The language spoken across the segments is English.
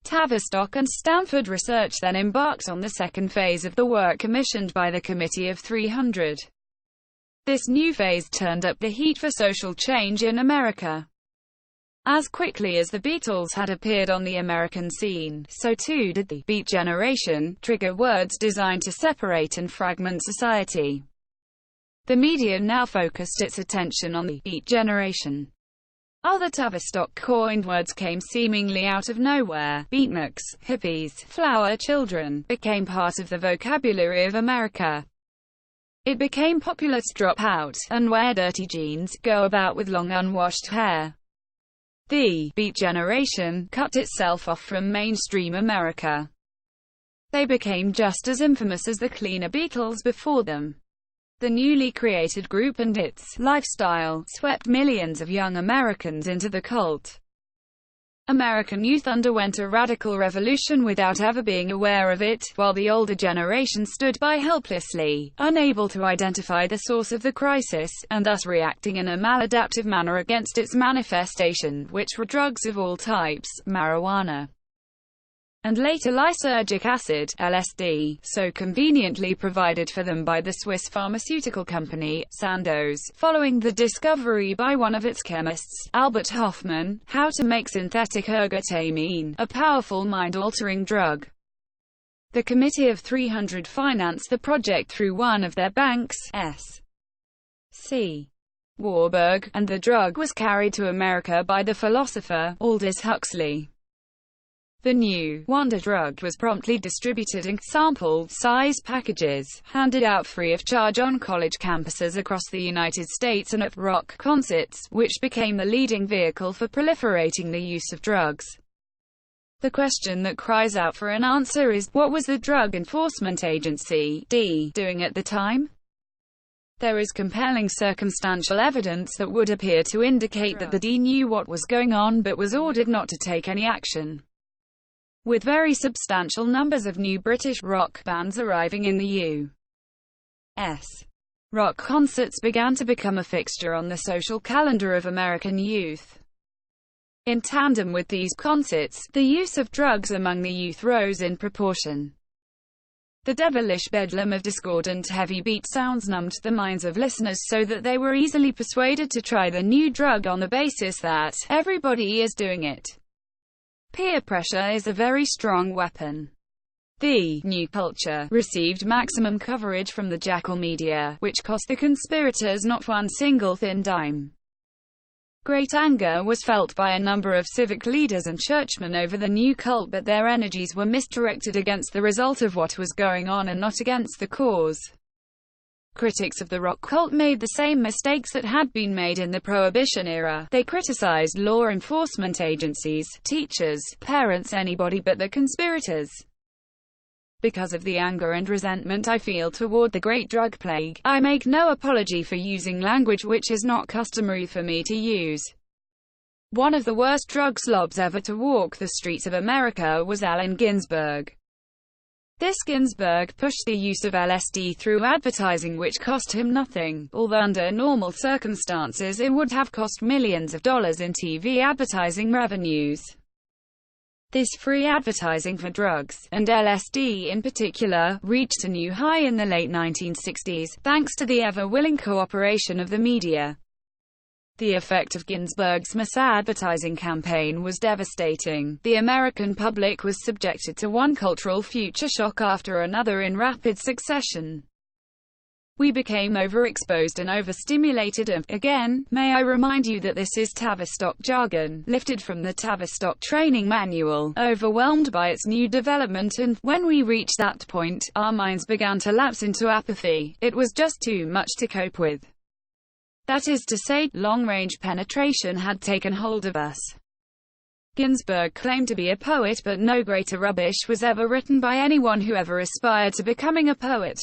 Tavistock and Stanford Research then embarked on the second phase of the work commissioned by the Committee of 300. This new phase turned up the heat for social change in America. As quickly as the Beatles had appeared on the American scene, so too did the Beat Generation, trigger words designed to separate and fragment society. The media now focused its attention on the Beat Generation. Other Tavistock-coined words came seemingly out of nowhere. Beatniks, hippies, flower children, became part of the vocabulary of America. It became popular to drop out, and wear dirty jeans, go about with long unwashed hair. The Beat Generation cut itself off from mainstream America. They became just as infamous as the cleaner Beatles before them. The newly created group and its lifestyle swept millions of young Americans into the cult. American youth underwent a radical revolution without ever being aware of it, while the older generation stood by helplessly, unable to identify the source of the crisis, and thus reacting in a maladaptive manner against its manifestation, which were drugs of all types, marijuana, and later lysergic acid, LSD, so conveniently provided for them by the Swiss pharmaceutical company, Sandoz, following the discovery by one of its chemists, Albert Hofmann, how to make synthetic ergotamine, a powerful mind-altering drug. The Committee of 300 financed the project through one of their banks, S.C. Warburg, and the drug was carried to America by the philosopher, Aldous Huxley. The new wonder drug was promptly distributed in sample-size packages, handed out free of charge on college campuses across the United States and at rock concerts, which became the leading vehicle for proliferating the use of drugs. The question that cries out for an answer is, what was the Drug Enforcement Agency, D, doing at the time? There is compelling circumstantial evidence that would appear to indicate that the D knew what was going on but was ordered not to take any action. With very substantial numbers of new British rock bands arriving in the U.S., rock concerts began to become a fixture on the social calendar of American youth. In tandem with these concerts, the use of drugs among the youth rose in proportion. The devilish bedlam of discordant heavy beat sounds numbed the minds of listeners so that they were easily persuaded to try the new drug on the basis that everybody is doing it. Peer pressure is a very strong weapon. The new culture received maximum coverage from the jackal media, which cost the conspirators not one single thin dime. Great anger was felt by a number of civic leaders and churchmen over the new cult, but their energies were misdirected against the result of what was going on and not against the cause. Critics of the rock cult made the same mistakes that had been made in the Prohibition era. They criticized law enforcement agencies, teachers, parents, anybody but the conspirators. Because of the anger and resentment I feel toward the great drug plague, I make no apology for using language which is not customary for me to use. One of the worst drug slobs ever to walk the streets of America was Allen Ginsberg. This Ginsberg pushed the use of LSD through advertising which cost him nothing, although under normal circumstances it would have cost millions of dollars in TV advertising revenues. This free advertising for drugs, and LSD in particular, reached a new high in the late 1960s, thanks to the ever-willing cooperation of the media. The effect of Ginsberg's misadvertising campaign was devastating. The American public was subjected to one cultural future shock after another in rapid succession. We became overexposed and overstimulated and, again, may I remind you that this is Tavistock jargon, lifted from the Tavistock training manual, overwhelmed by its new development, and, when we reached that point, our minds began to lapse into apathy. It was just too much to cope with. That is to say, long-range penetration had taken hold of us. Ginsberg claimed to be a poet, but no greater rubbish was ever written by anyone who ever aspired to becoming a poet.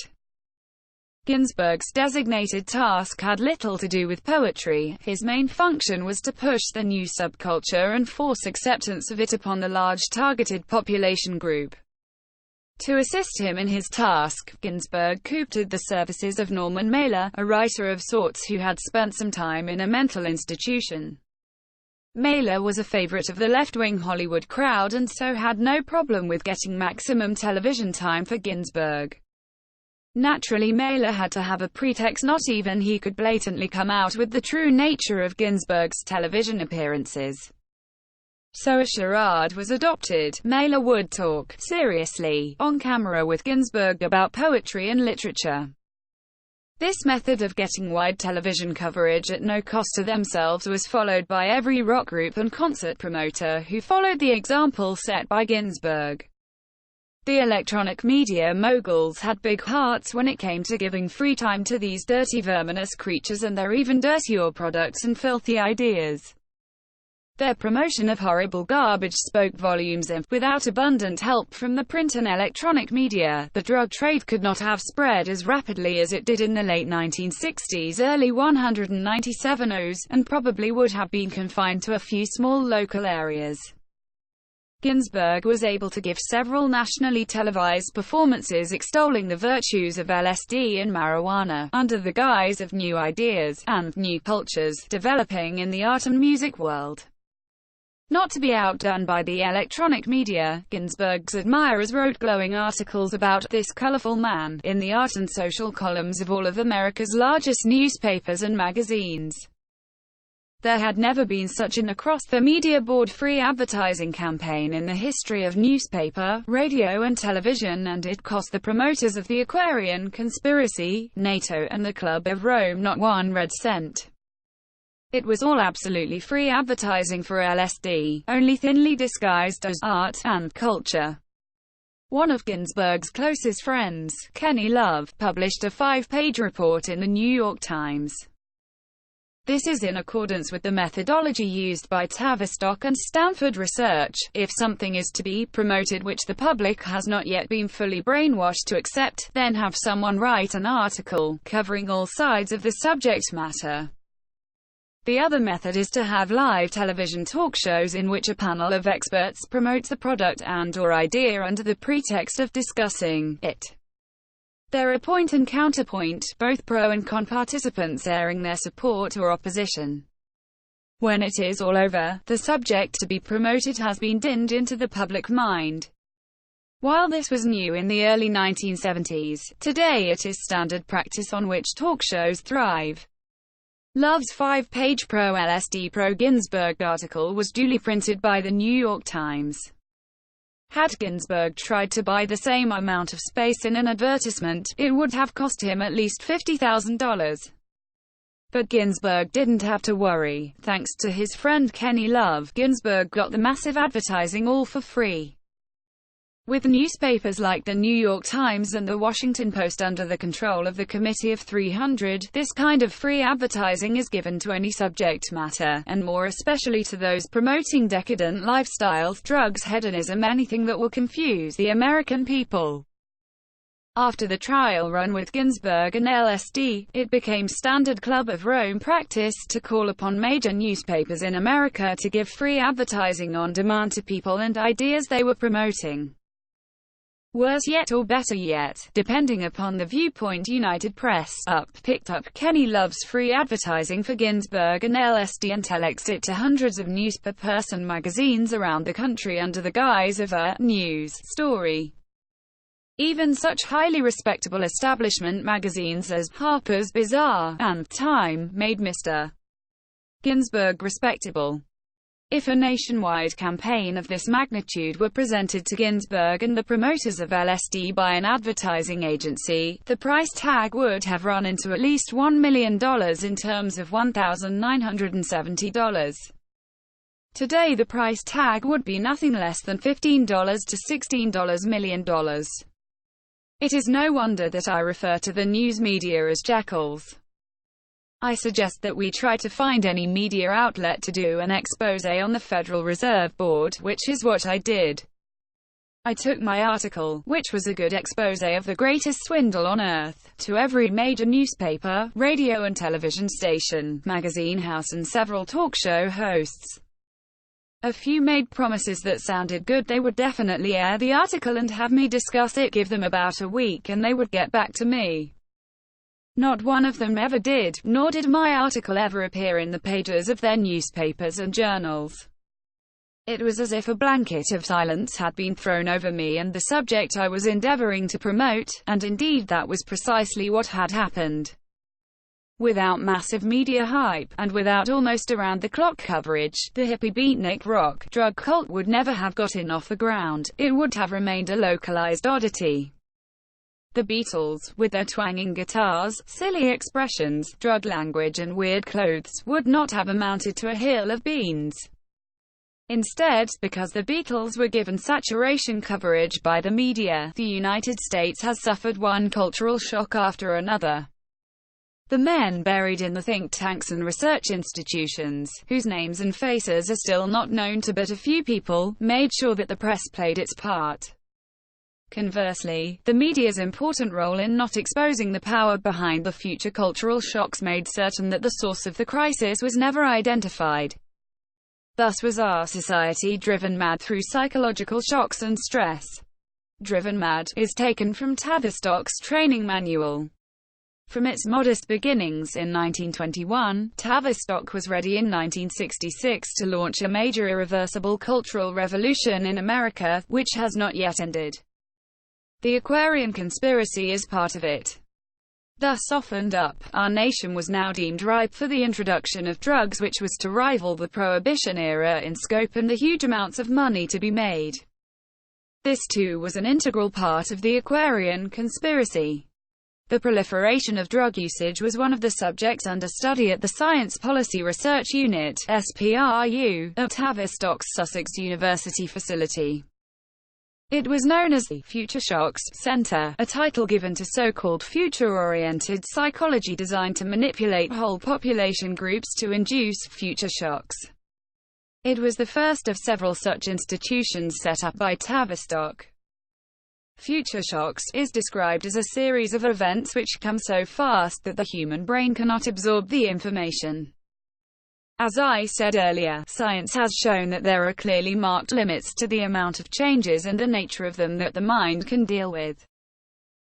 Ginsberg's designated task had little to do with poetry. His main function was to push the new subculture and force acceptance of it upon the large targeted population group. To assist him in his task, Ginsberg coopted the services of Norman Mailer, a writer of sorts who had spent some time in a mental institution. Mailer was a favorite of the left-wing Hollywood crowd and so had no problem with getting maximum television time for Ginsburg. Naturally, Mailer had to have a pretext. Not even he could blatantly come out with the true nature of Ginsburg's television appearances. So a charade was adopted. Mailer would talk seriously on camera with Ginsburg about poetry and literature. This method of getting wide television coverage at no cost to themselves was followed by every rock group and concert promoter who followed the example set by Ginsburg. The electronic media moguls had big hearts when it came to giving free time to these dirty, verminous creatures and their even dirtier products and filthy ideas. Their promotion of horrible garbage spoke volumes, and without abundant help from the print and electronic media, the drug trade could not have spread as rapidly as it did in the late 1960s, early 1997s, and probably would have been confined to a few small local areas. Ginsburg was able to give several nationally televised performances extolling the virtues of LSD and marijuana, under the guise of new ideas and new cultures developing in the art and music world. Not to be outdone by the electronic media, Ginsburg's admirers wrote glowing articles about this colorful man in the art and social columns of all of America's largest newspapers and magazines. There had never been such an across-the-media board free advertising campaign in the history of newspaper, radio and television, and it cost the promoters of the Aquarian conspiracy, NATO and the Club of Rome not one red cent. It was all absolutely free advertising for LSD, only thinly disguised as art and culture. One of Ginsburg's closest friends, Kenny Love, published a 5-page report in the New York Times. This is in accordance with the methodology used by Tavistock and Stanford Research. If something is to be promoted which the public has not yet been fully brainwashed to accept, then have someone write an article, covering all sides of the subject matter. The other method is to have live television talk shows in which a panel of experts promotes the product and/or idea under the pretext of discussing it. There are point and counterpoint, both pro and con participants airing their support or opposition. When it is all over, the subject to be promoted has been dinned into the public mind. While this was new in the early 1970s, today it is standard practice on which talk shows thrive. Love's 5-page pro-LSD pro-Ginsburg article was duly printed by the New York Times. Had Ginsburg tried to buy the same amount of space in an advertisement, it would have cost him at least $50,000. But Ginsburg didn't have to worry. Thanks to his friend Kenny Love, Ginsburg got the massive advertising all for free. With newspapers like the New York Times and the Washington Post under the control of the Committee of 300, this kind of free advertising is given to any subject matter, and more especially to those promoting decadent lifestyles, drugs, hedonism, anything that will confuse the American people. After the trial run with Ginsburg and LSD, it became standard Club of Rome practice to call upon major newspapers in America to give free advertising on demand to people and ideas they were promoting. Worse yet, or better yet, depending upon the viewpoint, United Press picked up Kenny Love's free advertising for Ginsburg and LSD and telexed it to hundreds of newspaper and magazines around the country under the guise of a news story. Even such highly respectable establishment magazines as Harper's Bazaar and Time made Mr. Ginsburg respectable. If a nationwide campaign of this magnitude were presented to Ginsburg and the promoters of LSD by an advertising agency, the price tag would have run into at least $1 million in terms of $1,970. Today the price tag would be nothing less than $15 to $16 million. It is no wonder that I refer to the news media as jackals. I suggest that we try to find any media outlet to do an expose on the Federal Reserve Board, which is what I did. I took my article, which was a good expose of the greatest swindle on earth, to every major newspaper, radio and television station, magazine house and several talk show hosts. A few made promises that sounded good. They would definitely air the article and have me discuss it, give them about a week and they would get back to me. Not one of them ever did, nor did my article ever appear in the pages of their newspapers and journals. It was as if a blanket of silence had been thrown over me and the subject I was endeavoring to promote, and indeed that was precisely what had happened. Without massive media hype, and without almost around-the-clock coverage, the hippie beatnik rock drug cult would never have gotten off the ground. It would have remained a localized oddity. The Beatles, with their twanging guitars, silly expressions, drug language and weird clothes, would not have amounted to a hill of beans. Instead, because the Beatles were given saturation coverage by the media, the United States has suffered one cultural shock after another. The men buried in the think tanks and research institutions, whose names and faces are still not known to but a few people, made sure that the press played its part. Conversely, the media's important role in not exposing the power behind the future cultural shocks made certain that the source of the crisis was never identified. Thus was our society driven mad through psychological shocks and stress. Driven mad is taken from Tavistock's training manual. From its modest beginnings in 1921, Tavistock was ready in 1966 to launch a major irreversible cultural revolution in America, which has not yet ended. The Aquarian conspiracy is part of it. Thus softened up, our nation was now deemed ripe for the introduction of drugs which was to rival the Prohibition era in scope and the huge amounts of money to be made. This too was an integral part of the Aquarian conspiracy. The proliferation of drug usage was one of the subjects under study at the Science Policy Research Unit (SPRU) at Tavistock's Sussex University facility. It was known as the Future Shocks Center, a title given to so-called future-oriented psychology designed to manipulate whole population groups to induce future shocks. It was the first of several such institutions set up by Tavistock. Future shocks is described as a series of events which come so fast that the human brain cannot absorb the information. As I said earlier, science has shown that there are clearly marked limits to the amount of changes and the nature of them that the mind can deal with.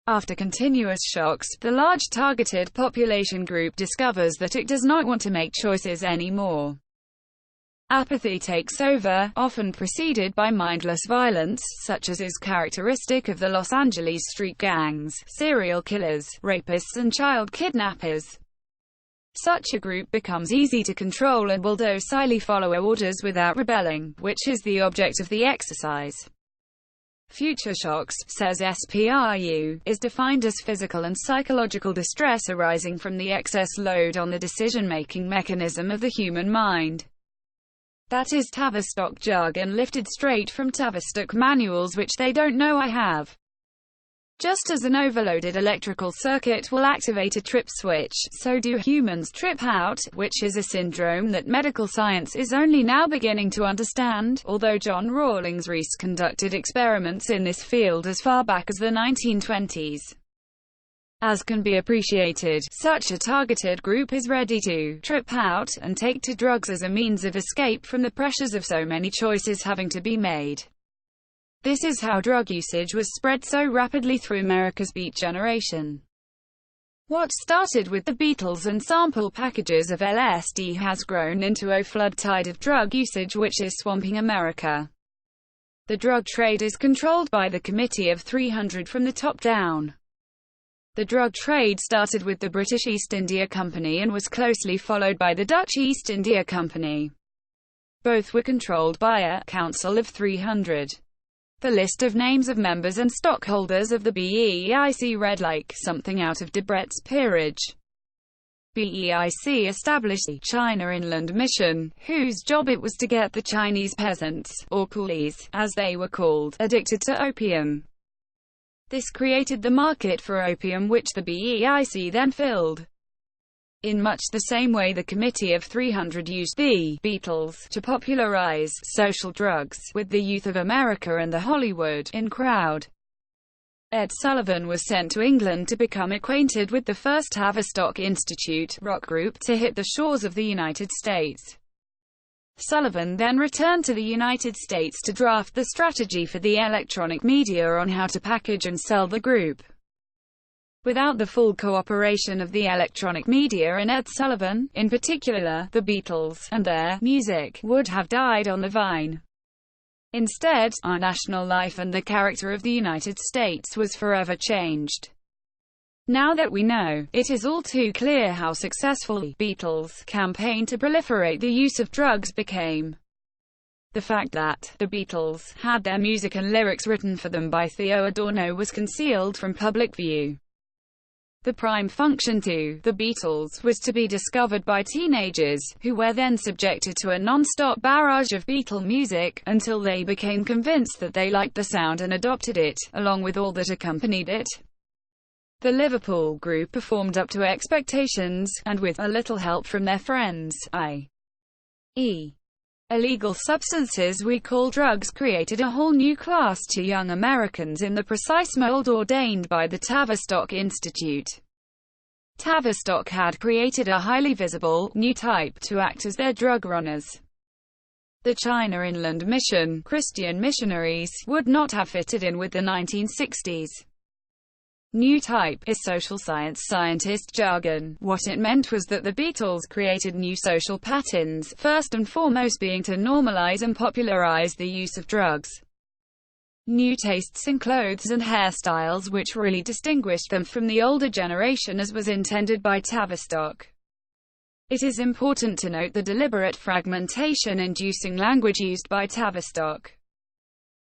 After continuous shocks, the large targeted population group discovers that it does not want to make choices anymore. Apathy takes over, often preceded by mindless violence, such as is characteristic of the Los Angeles street gangs, serial killers, rapists and child kidnappers. Such a group becomes easy to control and will docilely follow orders without rebelling, which is the object of the exercise. Future shocks, says SPRU, is defined as physical and psychological distress arising from the excess load on the decision-making mechanism of the human mind. That is Tavistock jargon lifted straight from Tavistock manuals which they don't know I have. Just as an overloaded electrical circuit will activate a trip switch, so do humans trip out, which is a syndrome that medical science is only now beginning to understand, although John Rawlings Rees conducted experiments in this field as far back as the 1920s. As can be appreciated, such a targeted group is ready to trip out and take to drugs as a means of escape from the pressures of so many choices having to be made. This is how drug usage was spread so rapidly through America's Beat Generation. What started with the Beatles and sample packages of LSD has grown into a flood tide of drug usage which is swamping America. The drug trade is controlled by the Committee of 300 from the top down. The drug trade started with the British East India Company and was closely followed by the Dutch East India Company. Both were controlled by a Council of 300. The list of names of members and stockholders of the BEIC read like something out of Debrett's Peerage. BEIC established the China Inland Mission, whose job it was to get the Chinese peasants, or coolies, as they were called, addicted to opium. This created the market for opium which the BEIC then filled. In much the same way the Committee of 300 used the Beatles to popularize social drugs with the youth of America and the Hollywood in crowd. Ed Sullivan was sent to England to become acquainted with the first Tavistock Institute rock group to hit the shores of the United States. Sullivan then returned to the United States to draft the strategy for the electronic media on how to package and sell the group. Without the full cooperation of the electronic media and Ed Sullivan, in particular, the Beatles and their music would have died on the vine. Instead, our national life and the character of the United States was forever changed. Now that we know, it is all too clear how successful the Beatles' campaign to proliferate the use of drugs became. The fact that the Beatles had their music and lyrics written for them by Theo Adorno was concealed from public view. The prime function to the Beatles was to be discovered by teenagers, who were then subjected to a non-stop barrage of Beatle music, until they became convinced that they liked the sound and adopted it, along with all that accompanied it. The Liverpool group performed up to expectations, and with a little help from their friends, i.e. illegal substances we call drugs, created a whole new class to young Americans in the precise mold ordained by the Tavistock Institute. Tavistock had created a highly visible, new type to act as their drug runners. The China Inland Mission, Christian missionaries, would not have fitted in with the 1960s. New type is social science scientist jargon. What it meant was that the Beatles created new social patterns, first and foremost being to normalize and popularize the use of drugs. New tastes in clothes and hairstyles which really distinguished them from the older generation, as was intended by Tavistock. It is important to note the deliberate fragmentation-inducing language used by Tavistock.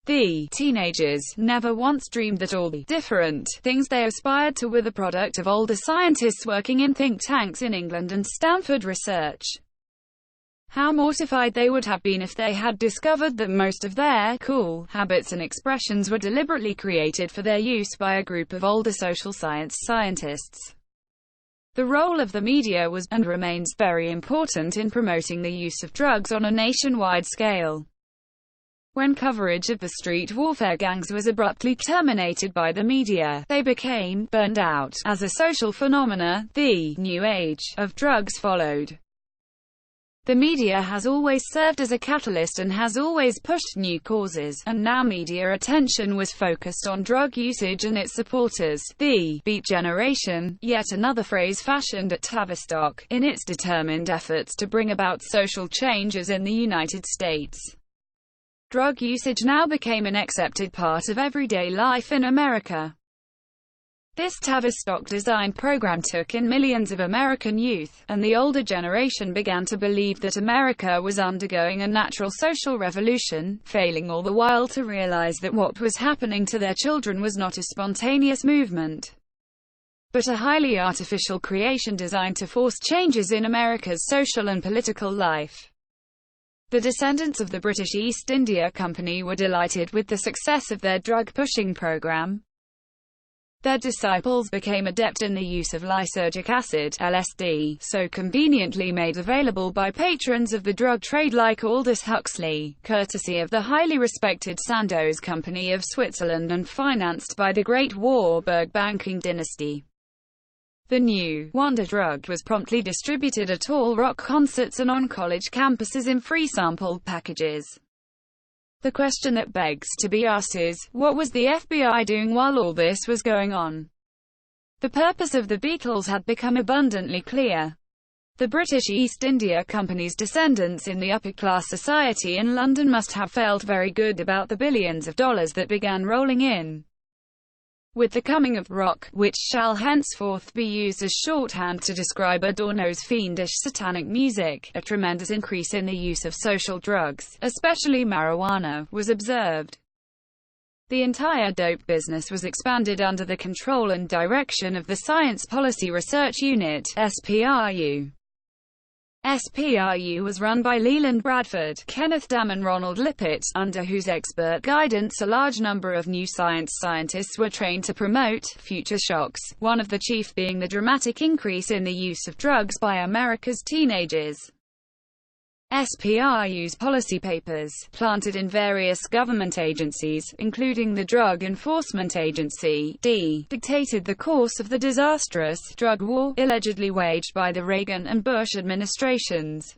The teenagers never once dreamed that all the different things they aspired to were the product of older scientists working in think tanks in England and Stanford Research. How mortified they would have been if they had discovered that most of their cool habits and expressions were deliberately created for their use by a group of older social science scientists. The role of the media was, and remains, very important in promoting the use of drugs on a nationwide scale. When coverage of the street warfare gangs was abruptly terminated by the media, they became burned out. As a social phenomena, the new age of drugs followed. The media has always served as a catalyst and has always pushed new causes, and now media attention was focused on drug usage and its supporters, the Beat Generation, yet another phrase fashioned at Tavistock, in its determined efforts to bring about social changes in the United States. Drug usage now became an accepted part of everyday life in America. This Tavistock-designed program took in millions of American youth, and the older generation began to believe that America was undergoing a natural social revolution, failing all the while to realize that what was happening to their children was not a spontaneous movement, but a highly artificial creation designed to force changes in America's social and political life. The descendants of the British East India Company were delighted with the success of their drug-pushing program. Their disciples became adept in the use of lysergic acid, LSD, so conveniently made available by patrons of the drug trade like Aldous Huxley, courtesy of the highly respected Sandoz Company of Switzerland and financed by the Great Warburg banking dynasty. The new wonder drug was promptly distributed at all rock concerts and on college campuses in free sample packages. The question that begs to be asked is, what was the FBI doing while all this was going on? The purpose of the Beatles had become abundantly clear. The British East India Company's descendants in the upper-class society in London must have felt very good about the billions of dollars that began rolling in. With the coming of rock, which shall henceforth be used as shorthand to describe Adorno's fiendish satanic music, a tremendous increase in the use of social drugs, especially marijuana, was observed. The entire dope business was expanded under the control and direction of the Science Policy Research Unit, SPRU. SPRU was run by Leland Bradford, Kenneth Dam and Ronald Lippert, under whose expert guidance a large number of new scientists were trained to promote future shocks, one of the chief being the dramatic increase in the use of drugs by America's teenagers. SPRU's policy papers, planted in various government agencies, including the Drug Enforcement Agency, dictated the course of the disastrous drug war, allegedly waged by the Reagan and Bush administrations.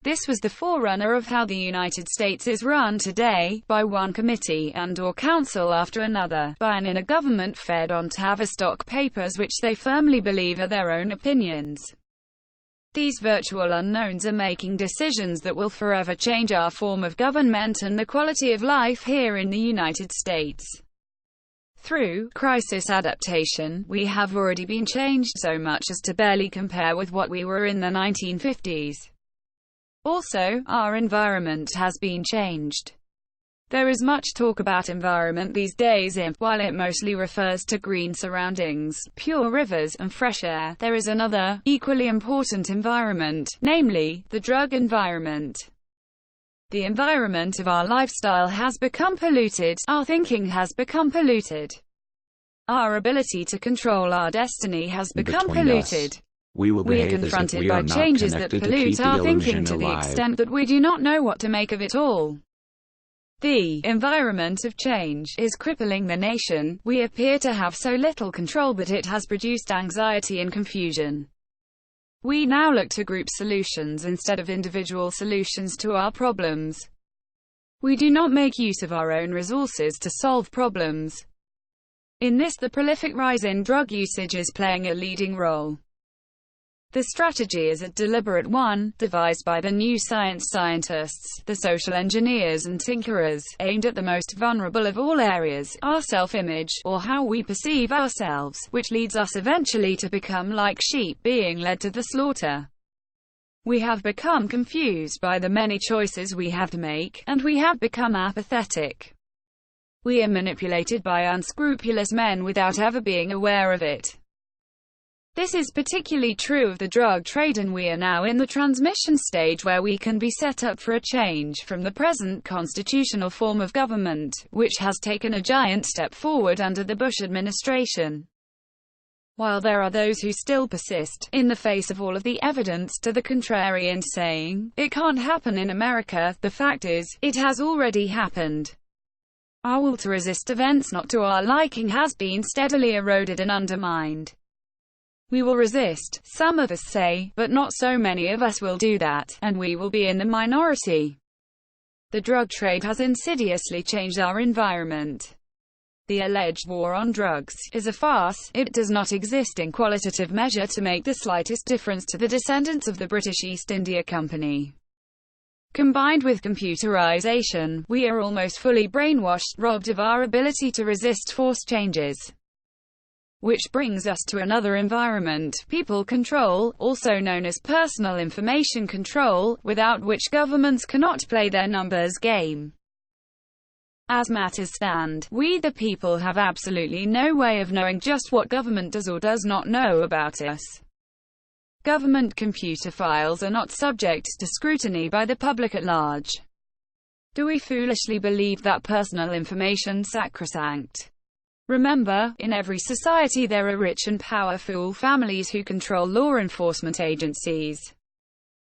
This was the forerunner of how the United States is run today, by one committee and/or council after another, by an inner government fed on Tavistock papers which they firmly believe are their own opinions. These virtual unknowns are making decisions that will forever change our form of government and the quality of life here in the United States. Through crisis adaptation, we have already been changed so much as to barely compare with what we were in the 1950s. Also, our environment has been changed. There is much talk about environment these days while it mostly refers to green surroundings, pure rivers, and fresh air, there is another, equally important environment, namely, the drug environment. The environment of our lifestyle has become polluted, our thinking has become polluted. Our ability to control our destiny has become polluted. We are confronted by changes that pollute our thinking to the extent that we do not know what to make of it all. The environment of change is crippling the nation. We appear to have so little control that it has produced anxiety and confusion. We now look to group solutions instead of individual solutions to our problems. We do not make use of our own resources to solve problems. In this, the prolific rise in drug usage is playing a leading role. The strategy is a deliberate one, devised by the new scientists, the social engineers and tinkerers, aimed at the most vulnerable of all areas, our self-image, or how we perceive ourselves, which leads us eventually to become like sheep being led to the slaughter. We have become confused by the many choices we have to make, and we have become apathetic. We are manipulated by unscrupulous men without ever being aware of it. This is particularly true of the drug trade, and we are now in the transmission stage where we can be set up for a change from the present constitutional form of government, which has taken a giant step forward under the Bush administration. While there are those who still persist, in the face of all of the evidence to the contrary, in saying, "It can't happen in America," the fact is, it has already happened. Our will to resist events not to our liking has been steadily eroded and undermined. We will resist, some of us say, but not so many of us will do that, and we will be in the minority. The drug trade has insidiously changed our environment. The alleged war on drugs is a farce. It does not exist in qualitative measure to make the slightest difference to the descendants of the British East India Company. Combined with computerization, we are almost fully brainwashed, robbed of our ability to resist forced changes. Which brings us to another environment, people control, also known as personal information control, without which governments cannot play their numbers game. As matters stand, we the people have absolutely no way of knowing just what government does or does not know about us. Government computer files are not subject to scrutiny by the public at large. Do we foolishly believe that personal information is sacrosanct? Remember, in every society there are rich and powerful families who control law enforcement agencies.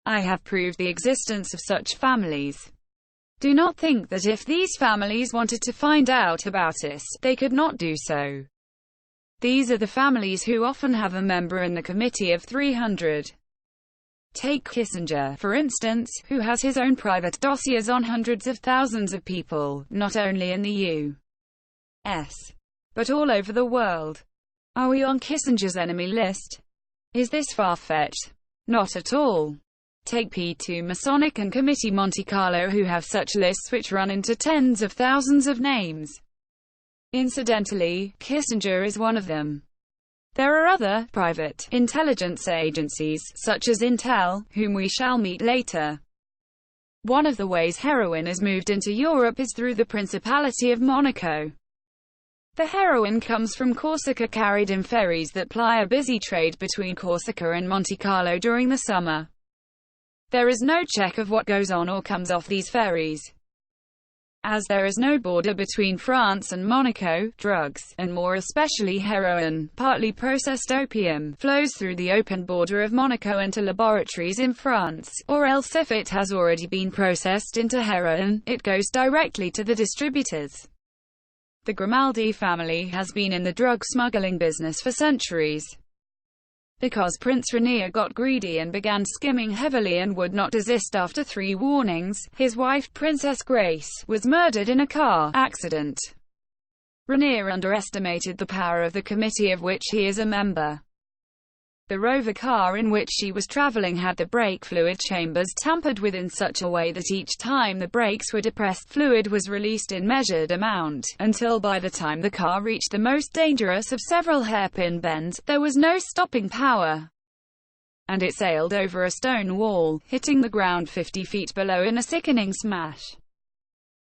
I have proved the existence of such families. Do not think that if these families wanted to find out about us, they could not do so. These are the families who often have a member in the Committee of 300. Take Kissinger, for instance, who has his own private dossiers on hundreds of thousands of people, not only in the U.S. but all over the world. Are we on Kissinger's enemy list? Is this far-fetched? Not at all. Take P2 Masonic and Committee Monte Carlo, who have such lists which run into tens of thousands of names. Incidentally, Kissinger is one of them. There are other, private, intelligence agencies, such as Intel, whom we shall meet later. One of the ways heroin is moved into Europe is through the Principality of Monaco. The heroin comes from Corsica, carried in ferries that ply a busy trade between Corsica and Monte Carlo during the summer. There is no check of what goes on or comes off these ferries. As there is no border between France and Monaco, drugs, and more especially heroin, partly processed opium, flows through the open border of Monaco into laboratories in France, or else if it has already been processed into heroin, it goes directly to the distributors. The Grimaldi family has been in the drug smuggling business for centuries. Because Prince Rainier got greedy and began skimming heavily and would not desist after 3 warnings, his wife, Princess Grace, was murdered in a car accident. Rainier underestimated the power of the committee of which he is a member. The Rover car in which she was traveling had the brake fluid chambers tampered with in such a way that each time the brakes were depressed, fluid was released in measured amount, until by the time the car reached the most dangerous of several hairpin bends, there was no stopping power, and it sailed over a stone wall, hitting the ground 50 feet below in a sickening smash.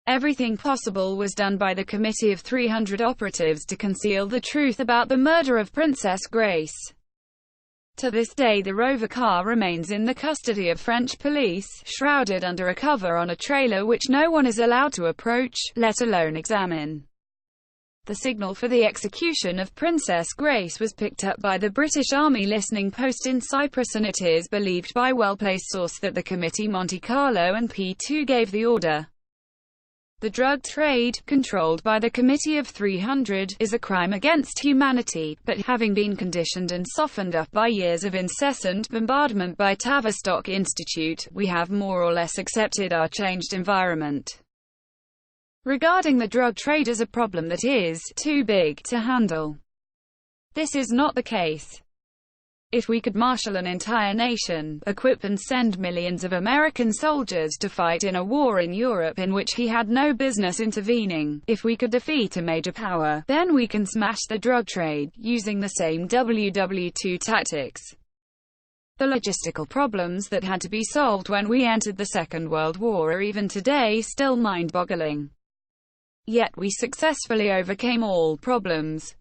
Everything possible was done by the committee of 300 operatives to conceal the truth about the murder of Princess Grace. To this day the Rover car remains in the custody of French police, shrouded under a cover on a trailer which no one is allowed to approach, let alone examine. The signal for the execution of Princess Grace was picked up by the British Army listening post in Cyprus, and it is believed by well-placed source that the Committee Monte Carlo and P2 gave the order. The drug trade, controlled by the Committee of 300, is a crime against humanity, but having been conditioned and softened up by years of incessant bombardment by Tavistock Institute, we have more or less accepted our changed environment. Regarding the drug trade as a problem that is too big to handle. This is not the case. If we could marshal an entire nation, equip and send millions of American soldiers to fight in a war in Europe in which he had no business intervening, if we could defeat a major power, then we can smash the drug trade, using the same WW2 tactics. The logistical problems that had to be solved when we entered the Second World War are even today still mind-boggling. Yet we successfully overcame all problems.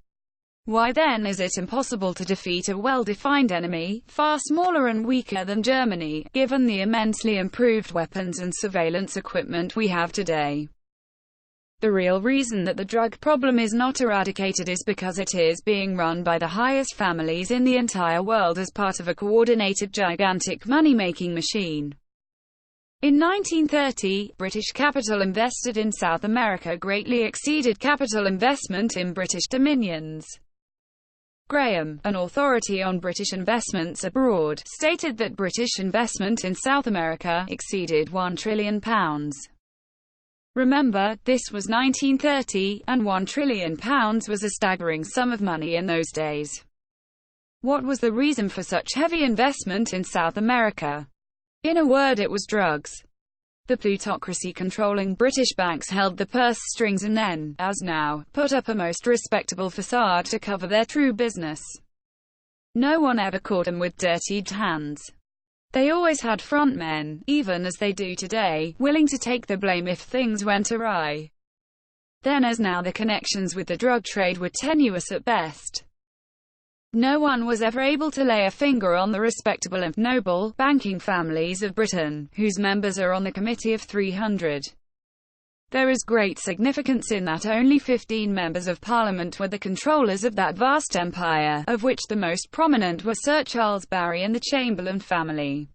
Why then is it impossible to defeat a well-defined enemy, far smaller and weaker than Germany, given the immensely improved weapons and surveillance equipment we have today? The real reason that the drug problem is not eradicated is because it is being run by the highest families in the entire world as part of a coordinated gigantic money-making machine. In 1930, British capital invested in South America greatly exceeded capital investment in British dominions. Graham, an authority on British investments abroad, stated that British investment in South America exceeded £1 trillion. Remember, this was 1930, and £1 trillion was a staggering sum of money in those days. What was the reason for such heavy investment in South America? In a word, it was drugs. The plutocracy controlling British banks held the purse strings and then, as now, put up a most respectable facade to cover their true business. No one ever caught them with dirty hands. They always had front men, even as they do today, willing to take the blame if things went awry. Then as now the connections with the drug trade were tenuous at best. No one was ever able to lay a finger on the respectable and noble banking families of Britain, whose members are on the Committee of 300. There is great significance in that only 15 members of Parliament were the controllers of that vast empire, of which the most prominent were Sir Charles Barry and the Chamberlain family.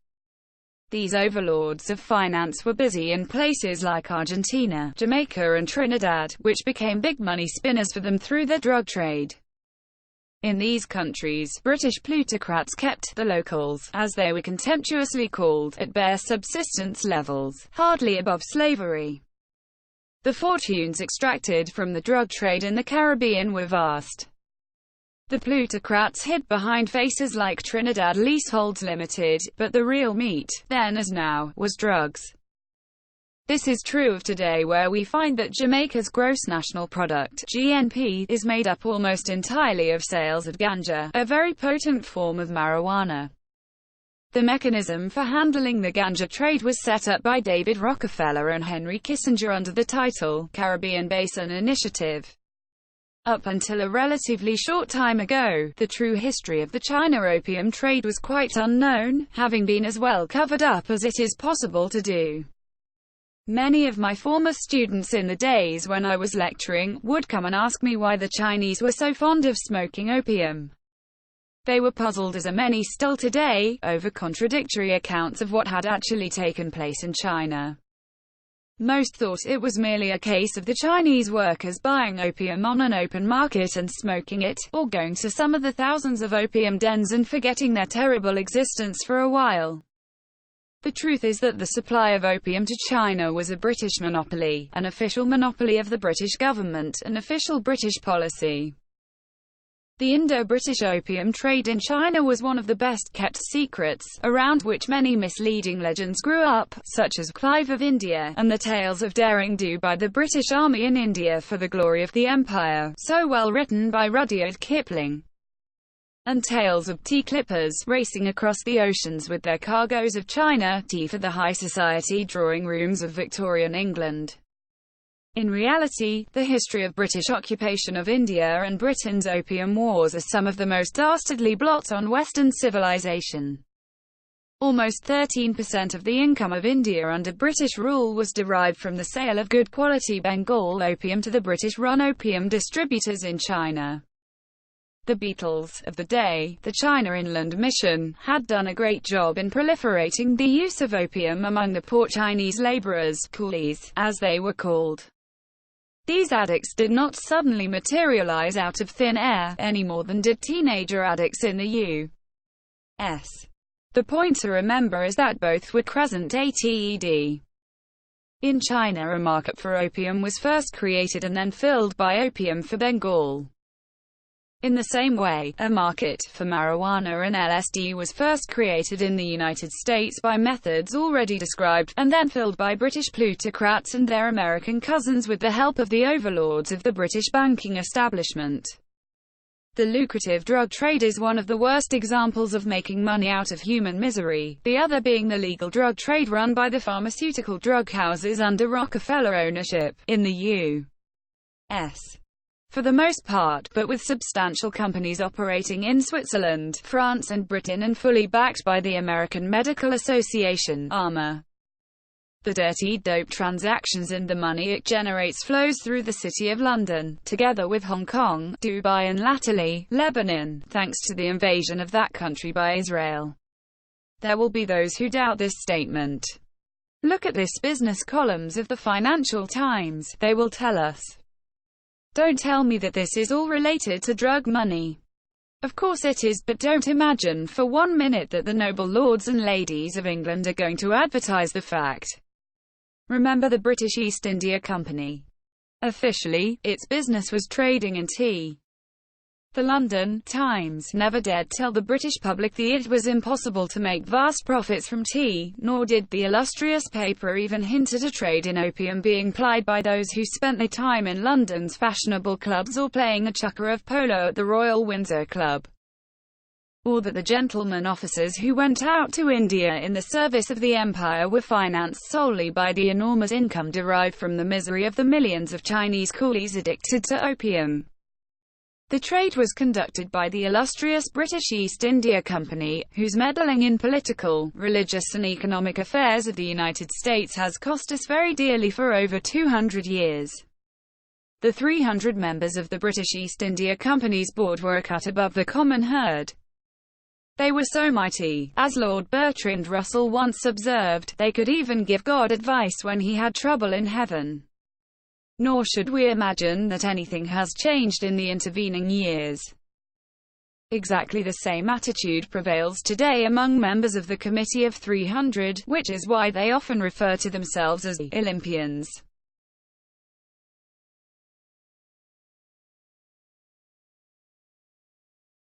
These overlords of finance were busy in places like Argentina, Jamaica and Trinidad, which became big money spinners for them through their drug trade. In these countries, British plutocrats kept the locals, as they were contemptuously called, at bare subsistence levels, hardly above slavery. The fortunes extracted from the drug trade in the Caribbean were vast. The plutocrats hid behind faces like Trinidad Leaseholds Limited, but the real meat, then as now, was drugs. This is true of today, where we find that Jamaica's gross national product, GNP, is made up almost entirely of sales of ganja, a very potent form of marijuana. The mechanism for handling the ganja trade was set up by David Rockefeller and Henry Kissinger under the title, Caribbean Basin Initiative. Up until a relatively short time ago, the true history of the China opium trade was quite unknown, having been as well covered up as it is possible to do. Many of my former students in the days when I was lecturing, would come and ask me why the Chinese were so fond of smoking opium. They were puzzled, as are many still today, over contradictory accounts of what had actually taken place in China. Most thought it was merely a case of the Chinese workers buying opium on an open market and smoking it, or going to some of the thousands of opium dens and forgetting their terrible existence for a while. The truth is that the supply of opium to China was a British monopoly, an official monopoly of the British government, an official British policy. The Indo-British opium trade in China was one of the best-kept secrets, around which many misleading legends grew up, such as Clive of India, and the tales of daring-do by the British Army in India for the glory of the empire, so well written by Rudyard Kipling. And tales of tea clippers, racing across the oceans with their cargoes of China tea for the high society drawing rooms of Victorian England. In reality, the history of British occupation of India and Britain's Opium Wars are some of the most dastardly blots on Western civilization. Almost 13% of the income of India under British rule was derived from the sale of good-quality Bengal opium to the British-run opium distributors in China. The Beatles of the day, the China Inland Mission, had done a great job in proliferating the use of opium among the poor Chinese laborers, coolies, as they were called. These addicts did not suddenly materialize out of thin air, any more than did teenager addicts in the U.S. The point to remember is that both were crescent ATED. In China, a market for opium was first created and then filled by opium for Bengal. In the same way, a market for marijuana and LSD was first created in the United States by methods already described, and then filled by British plutocrats and their American cousins with the help of the overlords of the British banking establishment. The lucrative drug trade is one of the worst examples of making money out of human misery, the other being the legal drug trade run by the pharmaceutical drug houses under Rockefeller ownership, in the U.S. for the most part, but with substantial companies operating in Switzerland, France and Britain and fully backed by the American Medical Association, AMA. The dirty dope transactions and the money it generates flows through the City of London, together with Hong Kong, Dubai and latterly, Lebanon, thanks to the invasion of that country by Israel. There will be those who doubt this statement. Look at this business columns of the Financial Times, they will tell us. Don't tell me that this is all related to drug money. Of course it is, but don't imagine for 1 minute that the noble lords and ladies of England are going to advertise the fact. Remember the British East India Company. Officially, its business was trading in tea. The London Times never dared tell the British public that it was impossible to make vast profits from tea, nor did the illustrious paper even hint at a trade in opium being plied by those who spent their time in London's fashionable clubs or playing a chukker of polo at the Royal Windsor Club. Or that the gentlemen officers who went out to India in the service of the empire were financed solely by the enormous income derived from the misery of the millions of Chinese coolies addicted to opium. The trade was conducted by the illustrious British East India Company, whose meddling in political, religious and economic affairs of the United States has cost us very dearly for over 200 years. The 300 members of the British East India Company's board were a cut above the common herd. They were so mighty, as Lord Bertrand Russell once observed, they could even give God advice when he had trouble in heaven. Nor should we imagine that anything has changed in the intervening years. Exactly the same attitude prevails today among members of the Committee of 300, which is why they often refer to themselves as the Olympians.